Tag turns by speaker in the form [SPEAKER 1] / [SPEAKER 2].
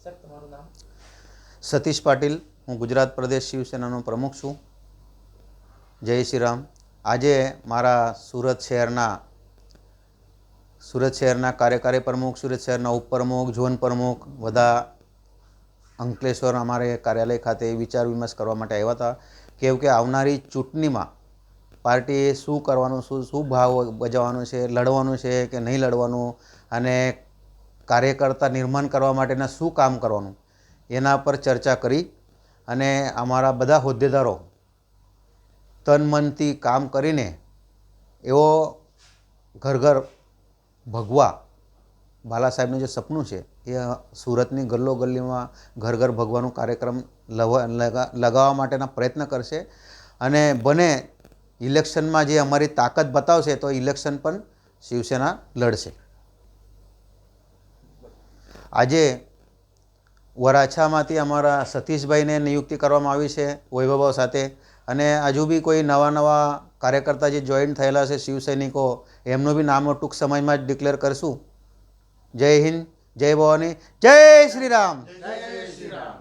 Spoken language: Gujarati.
[SPEAKER 1] સર તમારું નામ?
[SPEAKER 2] સતીશ પાટીલ, હું ગુજરાત પ્રદેશ શિવસેનાનો પ્રમુખ છું. જય શ્રી રામ. આજે મારા સુરત શહેરના કાર્યકારી પ્રમુખ, સુરત શહેરના ઉપપ્રમુખ, ઝોન પ્રમુખ બધા અંકલેશ્વર અમારે કાર્યાલય ખાતે વિચાર વિમર્શ કરવા માટે આવ્યા હતા. કેવું કે આવનારી ચૂંટણીમાં પાર્ટીએ શું કરવાનું, શું ભાવ બજાવવાનો છે, લડવાનું છે કે નહીં લડવાનું, અને કાર્યકર્તા નિર્માણ કરવા માટેના શું કામ કરવાનું એના પર ચર્ચા કરી. અને અમારા બધા હોદ્દેદારો તન મનથી કામ કરીને એવો ઘર ઘર ભગવા બાલા સાહેબનું જે સપનું છે એ સુરતની ગલ્લો ગલ્લીમાં ઘર ઘર ભગવાનું કાર્યક્રમ લગાવવા માટેના પ્રયત્ન કરશે. અને બને ઇલેક્શનમાં જે અમારી તાકાત બતાવશે તો ઇલેક્શન પણ શિવસેના લડશે. આજે વરાછામાંથી અમારા સતીશભાઈને નિયુક્તિ કરવામાં આવી છે વૈભવ સાથે, અને હજુ બી કોઈ નવા કાર્યકર્તા જે જોઈન થયેલા છે શિવસૈનિકો, એમનું બી નામ ટૂંક સમયમાં જ ડિક્લેર કરશું. જય હિન્દ, જય ભવાની, જય શ્રી રામ.
[SPEAKER 1] જય શ્રી રામ.